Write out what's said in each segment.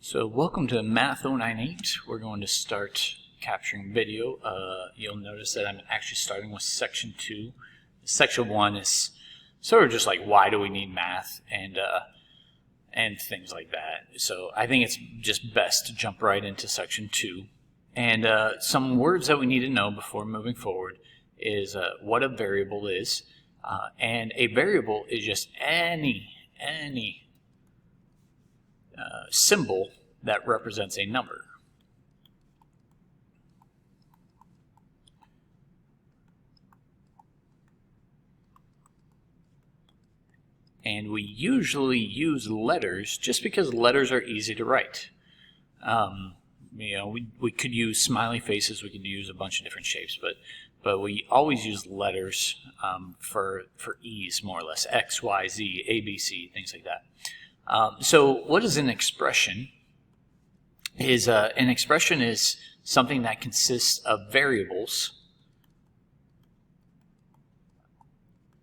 So welcome to Math 098. We're going to start capturing video. You'll notice that I'm actually starting with section 2. Section 1 is sort of just like why do we need math and things like that. So I think it's just best to jump right into section 2. And some words that we need to know before moving forward is what a variable is. And a variable is just any symbol that represents a number. And we usually use letters just because letters are easy to write. We could use smiley faces, we could use a bunch of different shapes, but we always use letters for ease, more or less. X, Y, Z, A, B, C, things like that. So what is an expression? An expression is something that consists of variables,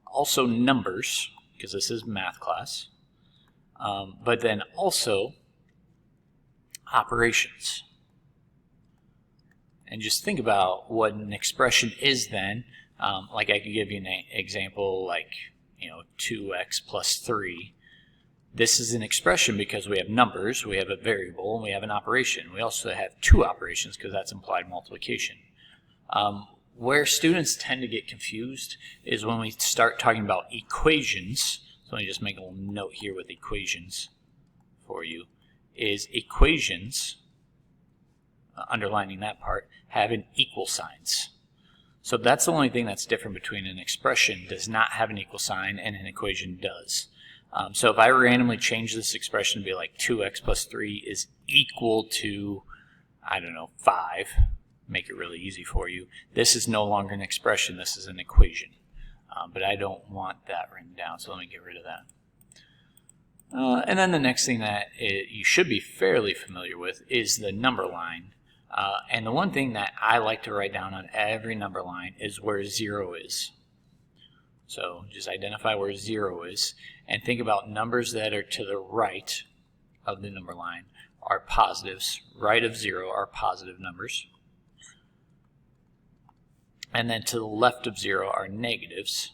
also numbers, because this is math class, but then also operations. And just think about what an expression is then. Like I could give you an example like 2x plus 3. This is an expression because we have numbers, we have a variable, and we have an operation. We also have two operations because that's implied multiplication. Where students tend to get confused is when we start talking about equations. So let me just make a little note here with equations for you. Is equations, underlining that part, having equal signs. So that's the only thing that's different between an expression does not have an equal sign and an equation does. So if I randomly change this expression to be like 2x plus 3 is equal to, 5, make it really easy for you, this is no longer an expression, this is an equation. But I don't want that written down, so let me get rid of that. And then the next thing that you should be fairly familiar with is the number line. And the one thing that I like to write down on every number line is where 0 is. So just identify where 0 is and think about numbers that are to the right of the number line are positives. Right of 0 are positive numbers. And then to the left of 0 are negatives.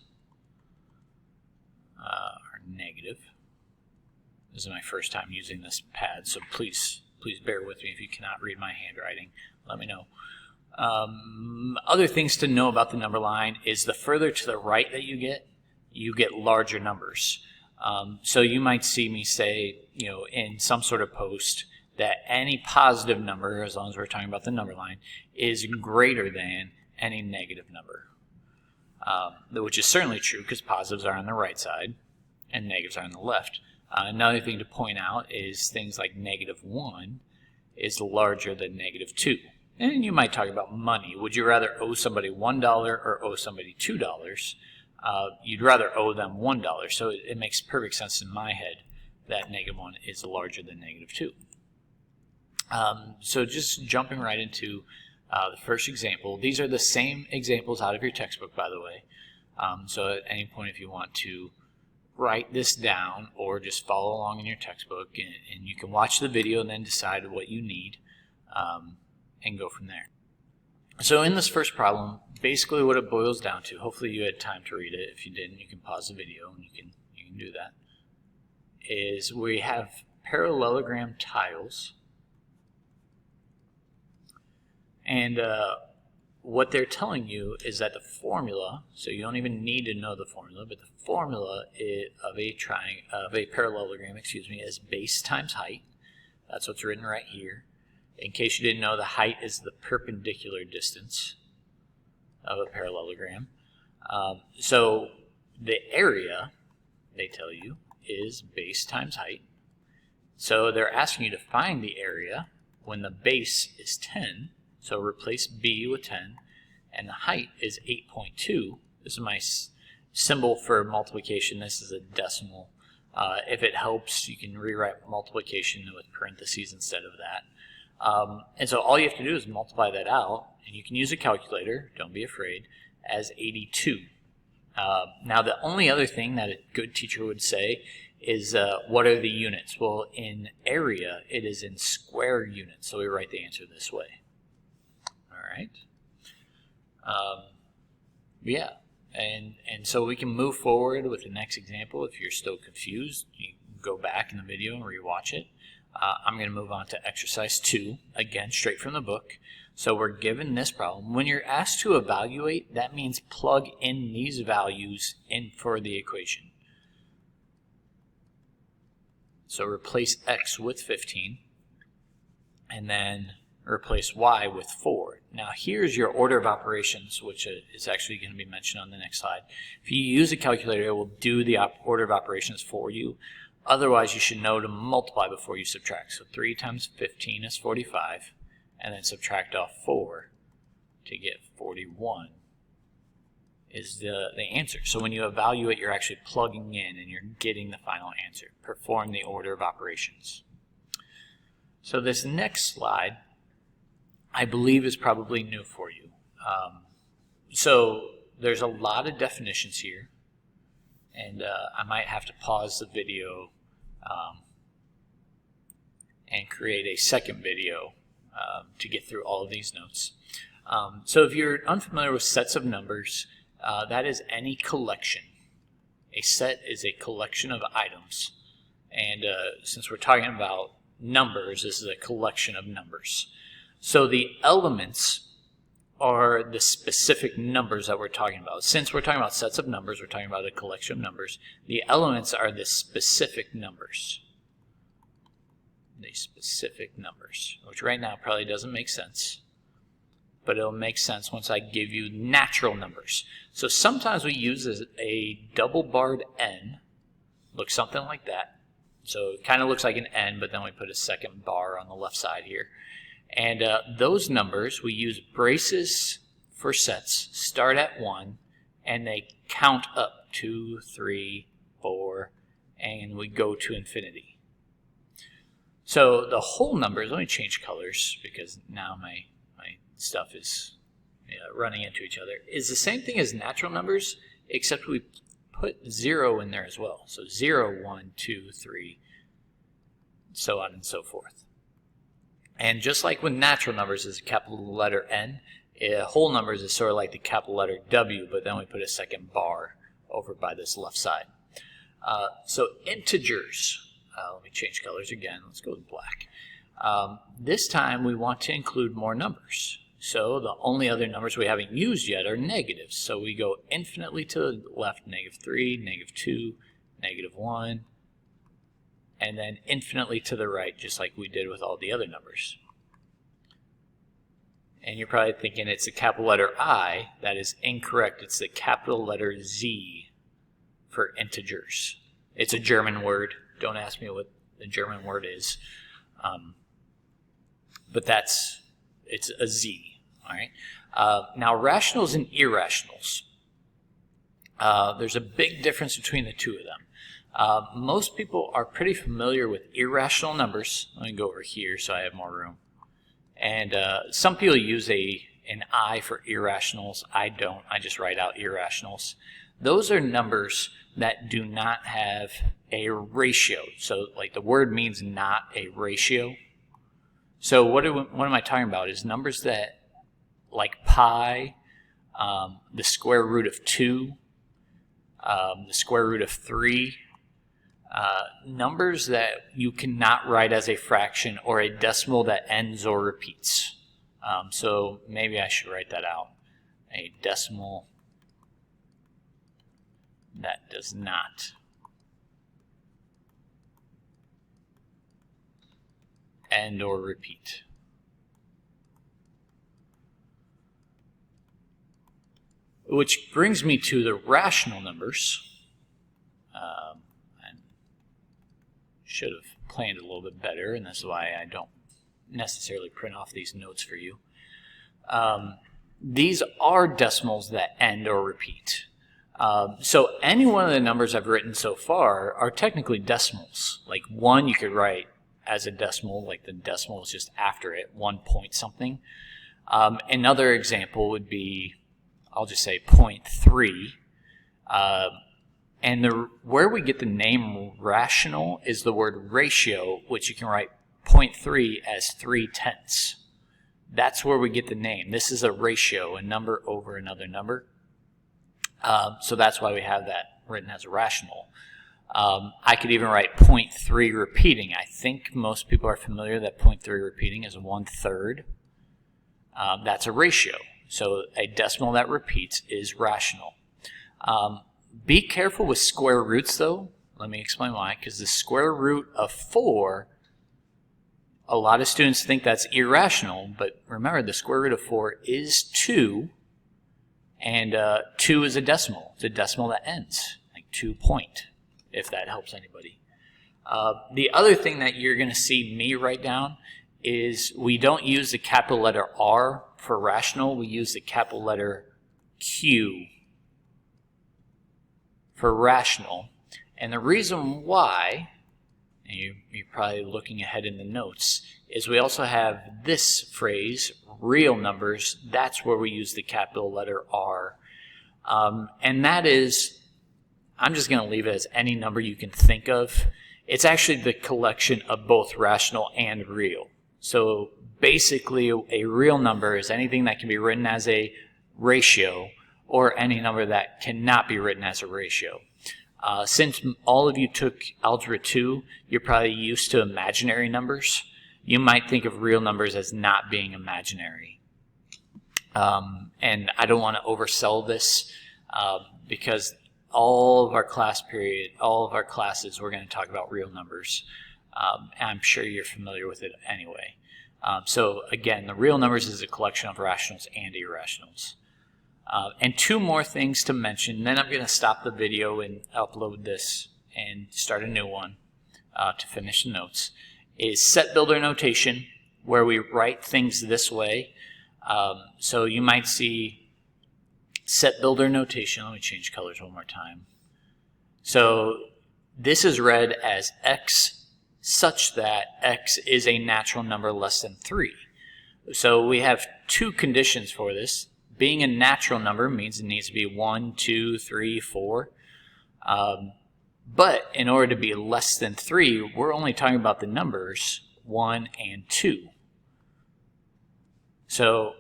This is my first time using this pad, so please bear with me if you cannot read my handwriting. Let me know. Other things to know about the number line is the further to the right that you get larger numbers. So you might see me say, in some sort of post that any positive number, as long as we're talking about the number line, is greater than any negative number. Which is certainly true because positives are on the right side and negatives are on the left. Another thing to point out is things like -1 is larger than -2. And you might talk about money. Would you rather owe somebody $1 or owe somebody $2? You'd rather owe them $1. So it makes perfect sense in my head that -1 is larger than -2. So just jumping right into the first example. These are the same examples out of your textbook, by the way. So at any point if you want to write this down or just follow along in your textbook, and you can watch the video and then decide what you need. And go from there. So in this first problem, basically what it boils down to, hopefully you had time to read it. If you didn't, you can pause the video and you can do that, is we have parallelogram tiles. And what they're telling you is that the formula, so you don't even need to know the formula, but the formula of a parallelogram, is base times height. That's what's written right here. In case you didn't know, the height is the perpendicular distance of a parallelogram. So the area, they tell you, is base times height. So they're asking you to find the area when the base is 10. So replace b with 10. And the height is 8.2. This is my symbol for multiplication. This is a decimal. If it helps, you can rewrite multiplication with parentheses instead of that. And so all you have to do is multiply that out, and you can use a calculator, don't be afraid, as 82. Now the only other thing that a good teacher would say is what are the units? Well, in area, it is in square units, so we write the answer this way. All right. Yeah, and so we can move forward with the next example. If you're still confused, you can go back in the video and rewatch it. I'm going to move on to exercise 2, again, straight from the book. So we're given this problem. When you're asked to evaluate, that means plug in these values in for the equation. So replace x with 15, and then replace y with 4. Now here's your order of operations, which is actually going to be mentioned on the next slide. If you use a calculator, it will do the order of operations for you. Otherwise, you should know to multiply before you subtract. So 3 times 15 is 45, and then subtract off 4 to get 41 is the answer. So when you evaluate, you're actually plugging in and you're getting the final answer. Perform the order of operations. So this next slide, I believe, is probably new for you. So there's a lot of definitions here, and I might have to pause the video and create a second video to get through all of these notes. So if you're unfamiliar with sets of numbers, that is any collection. A set is a collection of items, and since we're talking about numbers, this is a collection of numbers. So the elements are the specific numbers that we're talking about. Since we're talking about sets of numbers, we're talking about a collection of numbers. The elements are the specific numbers. The specific numbers, which right now probably doesn't make sense, but it'll make sense once I give you natural numbers. So sometimes we use a double barred n, looks something like that. So it kind of looks like an n, but then we put a second bar on the left side here. And those numbers, we use braces for sets, start at 1, and they count up 2, 3, 4, and we go to infinity. So the whole numbers, let me change colors because now my stuff is running into each other, is the same thing as natural numbers, except we put 0 in there as well. So 0, 1, 2, 3, so on and so forth. And just like with natural numbers is a capital letter N, whole numbers is sort of like the capital letter W, but then we put a second bar over by this left side. So integers, let me change colors again, let's go with black. This time we want to include more numbers. So the only other numbers we haven't used yet are negatives. So we go infinitely to the left, -3, -2, -1, and then infinitely to the right, just like we did with all the other numbers. And you're probably thinking it's a capital letter I. That is incorrect. It's the capital letter Z for integers. It's a German word. Don't ask me what the German word is. But it's a Z. All right. Now rationals and irrationals. There's a big difference between the two of them. Most people are pretty familiar with irrational numbers. Let me go over here so I have more room. And some people use an I for irrationals. I don't. I just write out irrationals. Those are numbers that do not have a ratio. So like the word means not a ratio. So what am I talking about? Is numbers that, like pi, the square root of 2, the square root of 3, numbers that you cannot write as a fraction or a decimal that ends or repeats. So maybe I should write that out. A decimal that does not end or repeat. Which brings me to the rational numbers. I should have planned a little bit better, and that's why I don't necessarily print off these notes for you. These are decimals that end or repeat. So any one of the numbers I've written so far are technically decimals. Like 1 you could write as a decimal, like the decimal is just after it, 1 point something. Another example would be, I'll just say 0.3. And where we get the name rational is the word ratio, which you can write 0.3 as 3/10. That's where we get the name. This is a ratio, a number over another number. So that's why we have that written as a rational. I could even write 0.3 repeating. I think most people are familiar that 0.3 repeating is 1/3. That's a ratio. So a decimal that repeats is rational. Be careful with square roots, though. Let me explain why. Because the square root of 4, a lot of students think that's irrational, but remember the square root of 4 is 2, and 2 is a decimal. It's a decimal that ends, like 2 point, if that helps anybody. The other thing that you're going to see me write down is we don't use the capital letter R for rational. We use the capital letter Q for rational. And the reason why, and you're probably looking ahead in the notes, is we also have this phrase, real numbers. That's where we use the capital letter R. And that is, I'm just going to leave it as any number you can think of. It's actually the collection of both rational and real. So basically, a real number is anything that can be written as a ratio, or any number that cannot be written as a ratio. Since all of you took Algebra 2, you're probably used to imaginary numbers. You might think of real numbers as not being imaginary. And I don't want to oversell this because all of our class period, all of our classes, we're going to talk about real numbers. I'm sure you're familiar with it anyway. So again, the real numbers is a collection of rationals and irrationals. And two more things to mention, then I'm going to stop the video and upload this and start a new one to finish the notes, is set builder notation, where we write things this way. So you might see set builder notation. Let me change colors one more time. So this is read as x such that x is a natural number less than 3. So we have two conditions for this. Being a natural number means it needs to be 1, 2, 3, 4. But in order to be less than 3, we're only talking about the numbers 1 and 2. So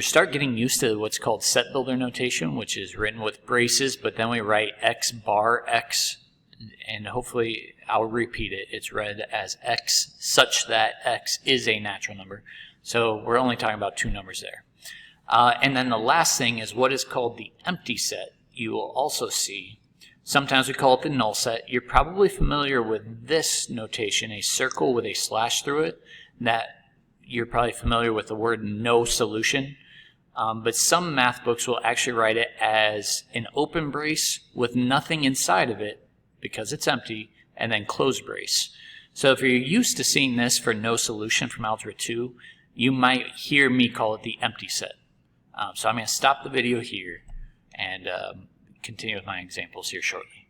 start getting used to what's called set builder notation, which is written with braces, but then we write x bar x, and hopefully I'll repeat it. It's read as x such that x is a natural number. So we're only talking about two numbers there. And then the last thing is what is called the empty set. You will also see, sometimes we call it the null set. You're probably familiar with this notation, a circle with a slash through it. That you're probably familiar with the word no solution. But some math books will actually write it as an open brace with nothing inside of it because it's empty, and then close brace. So if you're used to seeing this for no solution from Algebra 2, you might hear me call it the empty set. So I'm going to stop the video here and continue with my examples here shortly.